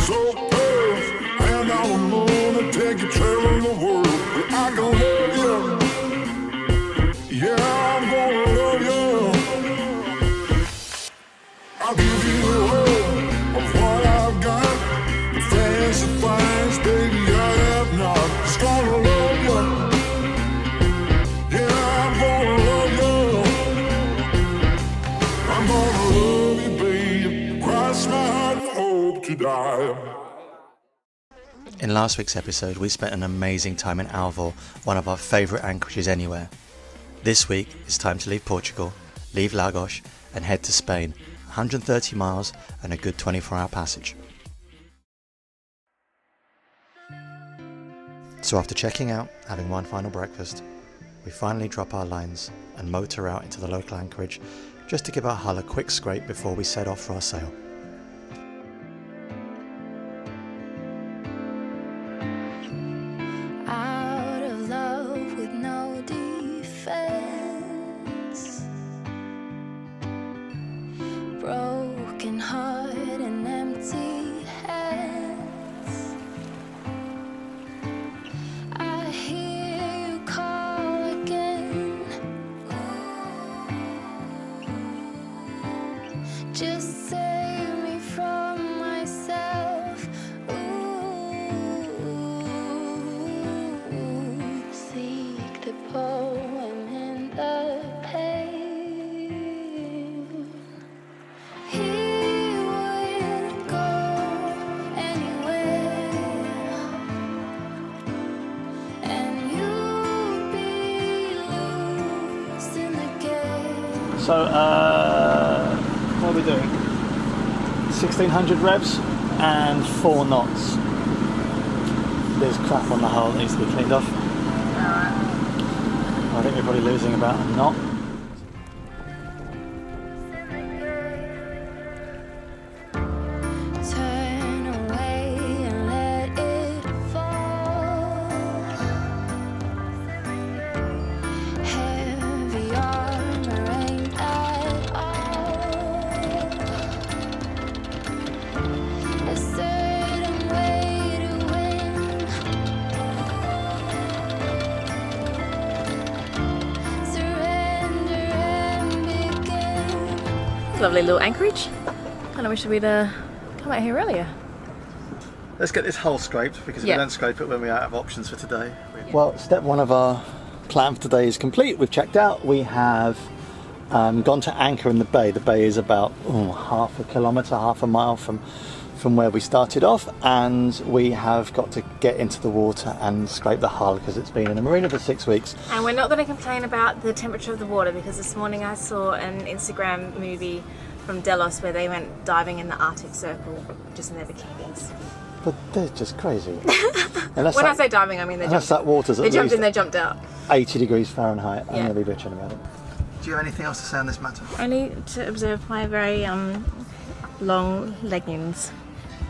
so close, and I don't wanna take you traveling the world. But I can love you. Yeah, I'm gonna love you. I'll give you all of what I've got. The fancy finds, baby, I have not. Just gonna love you. Yeah, I'm gonna love you. I'm gonna love you, babe. Cross my heart and hope to die. In last week's episode, we spent an amazing time in Alvor, one of our favourite anchorages anywhere. This week, it's time to leave Portugal, leave Lagos, and head to Spain, 130 miles and a good 24-hour passage. So after checking out, having one final breakfast, we finally drop our lines and motor out into the local anchorage just to give our hull a quick scrape before we set off for our sail. Out of love with no defense, broken heart and empty hands. I hear you call again. Just save me from myself. Seek the poem in the pain. He would go anywhere, and you'd be lost in the game. So, what are we doing? 1600 revs and 4 knots. There's crap on the hull that needs to be cleaned off. I think we're probably losing about a knot. Turn away and let it fall. Heavy armor ain't at all. A certain way to win. Surrender and begin. Lovely little anchorage. Kind of wish we'd come out here earlier. Let's get this hull scraped because Yeah. we don't scrape it when we're out of options for today. Well, step one of our plan for today is complete. We've checked out. We have gone to anchor in the bay. The bay is about half a kilometre, half a mile from where we started off, and we have got to get into the water and scrape the hull because it's been in the marina for 6 weeks. And we're not going to complain about the temperature of the water because this morning I saw an Instagram movie from Delos where they went diving in the Arctic Circle just in their bikinis. But they're just crazy. Unless When I that, say diving, I mean they unless jumped, that water's at they jumped least in, they jumped out. 80 degrees Fahrenheit, I'm Yeah. going to be bitching about it. Do you have anything else to say on this matter? Only to observe my very long leggings.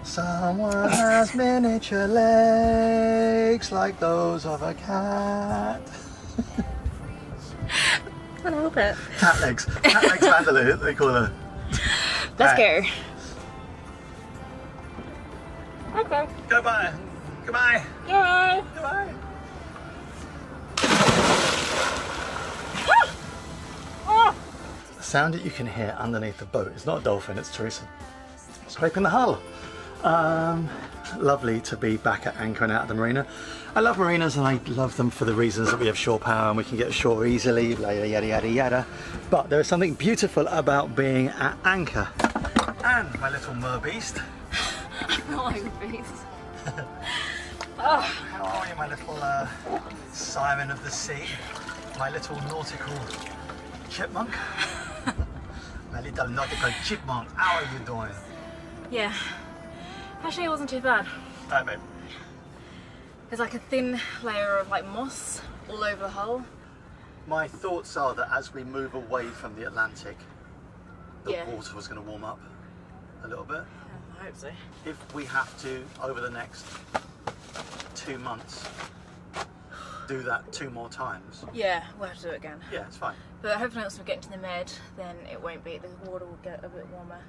Someone has miniature legs like those of a cat. I can't help it. Cat legs. Cat legs Vandaloo, they call her. Let's Right. go. Okay. Goodbye. Goodbye. Bye. Goodbye. The sound that you can hear underneath the boat is not a dolphin, it's Teresa scraping the hull. Lovely to be back at anchor and out of the marina. I love marinas and I love them for the reasons that we have shore power and we can get ashore easily, yada yada yada yada. But there is something beautiful about being at anchor. And my little merbeast. How are you, my little Simon of the sea? My little nautical chipmunk? My little nautical chipmunk, how are you doing? Yeah. Actually, it wasn't too bad. Alright, babe. There's like a thin layer of like moss all over the hull. My thoughts are that as we move away from the Atlantic, the Yeah. water was going to warm up a little bit. I hope so. If we have to, over the next 2 months, do that 2 more times, Yeah, we'll have to do it again. yeah, it's fine. But hopefully once we get into the med, then it won't be, the water will get a bit warmer.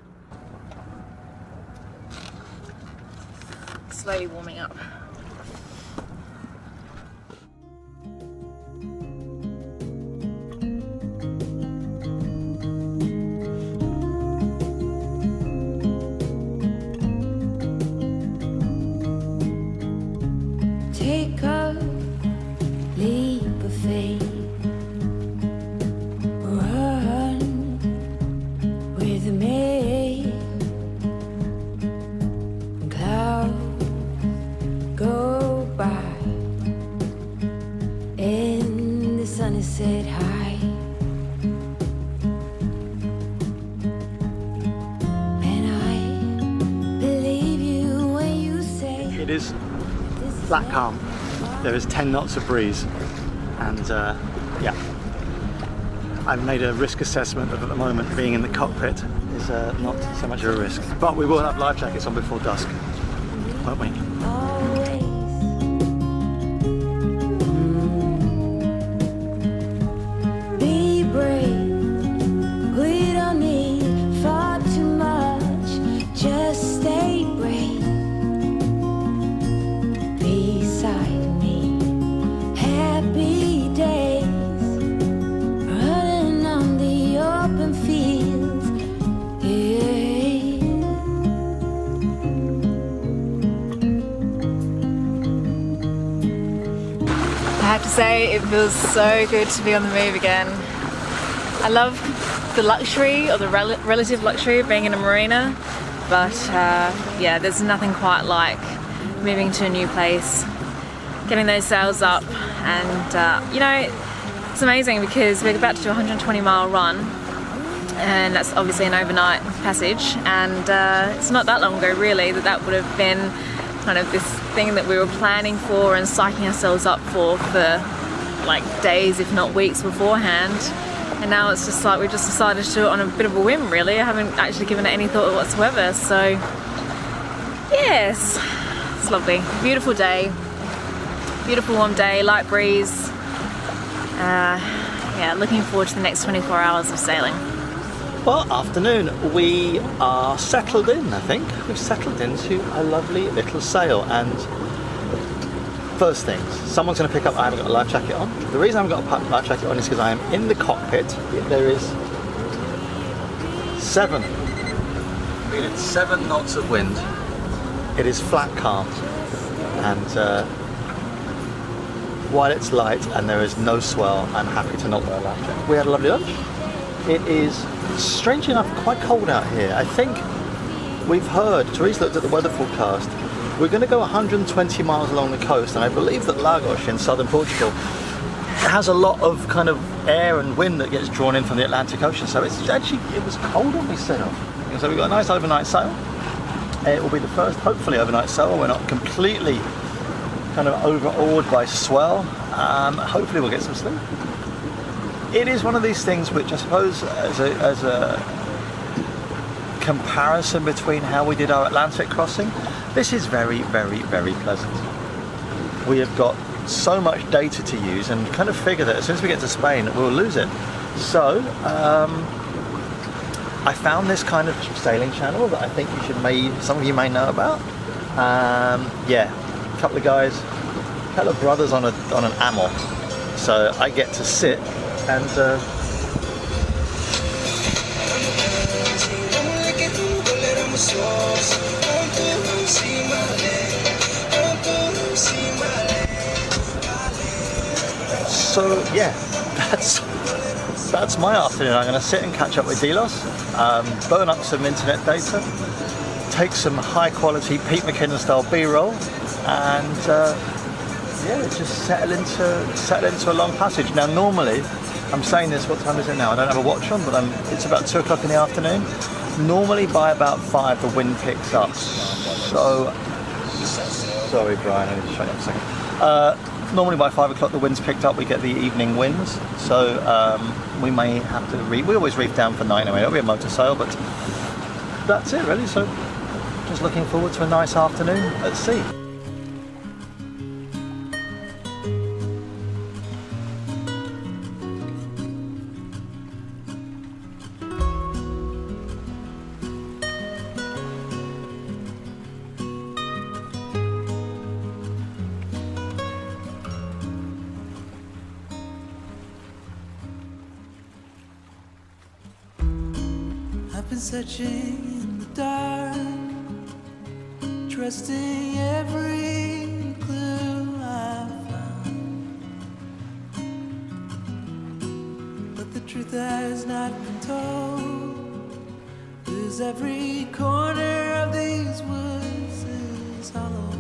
slowly warming up. Take a leap of faith. Run with me. Clouds go by and the sun is set high. And I believe you when you say It is flat calm. There is 10 knots of breeze, and yeah, I've made a risk assessment of at the moment being in the cockpit is not so much of a risk. But we will have life jackets on before dusk, won't we? always. Be brave. We don't need far too much. Just stay brave. Beside me, happy days. Running on the open fields. Yeah. I have to say, it feels so good to be on the move again. I love the luxury, or the relative luxury of being in a marina, but yeah, there's nothing quite like moving to a new place, getting those sails up, and you know, it's amazing because we're about to do a 120-mile run, and that's obviously an overnight passage, and it's not that long ago really that would have been kind of this thing that we were planning for and psyching ourselves up for like days if not weeks beforehand, and now it's just like we've just decided to do it on a bit of a whim really. I haven't actually given it any thought whatsoever, so yes, it's lovely. Beautiful day, beautiful warm day, light breeze. Yeah, looking forward to the next 24 hours of sailing. Well, afternoon. We are settled in, I think. We've settled into a lovely little sail, and first things, someone's going to pick up, I haven't got a life jacket on. The reason I haven't got a life jacket on is because I am in the cockpit. There is 7 knots of wind. It is flat calm, and while it's light and there is no swell, I'm happy to not wear a life jacket. We had a lovely lunch. It is, strangely enough, quite cold out here. I think we've heard, Therese looked at the weather forecast, we're going to go 120 miles along the coast, and I believe that Lagos in southern Portugal has a lot of kind of air and wind that gets drawn in from the Atlantic Ocean, so it's actually, it was cold when we set off. So we've got a nice overnight sail. It will be the first, hopefully, overnight sail. We're not completely kind of overawed by swell. Hopefully we'll get some sleep. It is one of these things which I suppose as a comparison between how we did our Atlantic crossing, this is very, very, very pleasant. We have got so much data to use and kind of figure that as soon as we get to Spain we'll lose it. So I found this kind of sailing channel that I think some of you may know about. Yeah, a couple of guys, a couple of brothers on an amel. So I get to sit and so yeah, that's my afternoon. I'm going to sit and catch up with Delos, burn up some internet data, take some high quality Pete McKinnon style B-roll, and yeah, just settle into a long passage. Now normally, I'm saying this, what time is it now? I don't have a watch on, but it's about 2 o'clock in the afternoon. Normally by about 5 the wind picks up. So, sorry Brian, I need to shut you up a second. Normally by 5 o'clock the wind's picked up, we get the evening winds. So we may have to we always reef down for 9 anyway, it'll be a motor sail, but that's it really. So just looking forward to a nice afternoon at sea. been searching in the dark, trusting every clue I found, but the truth has not been told, 'cause every corner of these woods is hollow.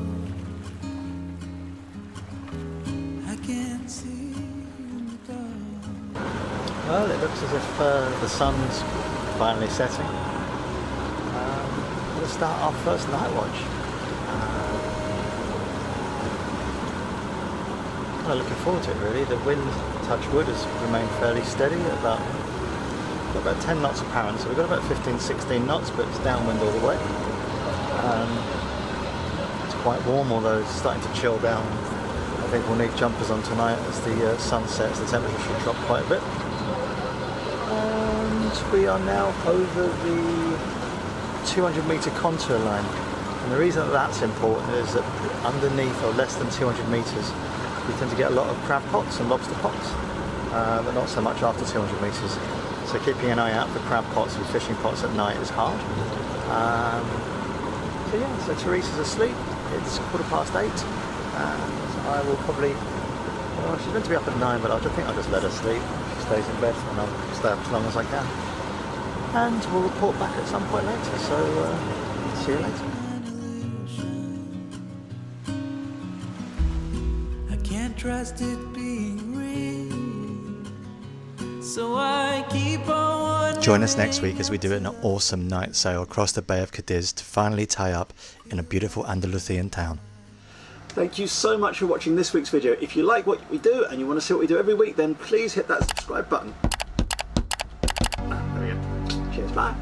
I can't see in the dark. Well, it looks as if the sun's finally setting. We'll start our first night watch. Kind of looking forward to it really. The wind, touch wood, has remained fairly steady at about 10 knots apparent, so we've got about 15-16 knots, but it's downwind all the way. It's quite warm, although it's starting to chill down. I think we'll need jumpers on tonight as the sun sets. The temperature should drop quite a bit. And we are now over the 200-metre contour line. And the reason that that's important is that underneath, or less than 200 metres, we tend to get a lot of crab pots and lobster pots, but not so much after 200 metres. So keeping an eye out for crab pots and fishing pots at night is hard. So yeah, so Teresa's asleep. It's 8:15, and I will probably, well, she's meant to be up at 9, but I think I'll just let her sleep. She stays in bed, and I'll stay up as long as I can. And we'll report back at some point later, so see you later. I can't trust it being real, so I keep on. Join us next week as we do an awesome night sail across the Bay of Cadiz to finally tie up in a beautiful Andalusian town. Thank you so much for watching this week's video. If you like what we do and you want to see what we do every week, then please hit that subscribe button. There we go. Cheers, bye.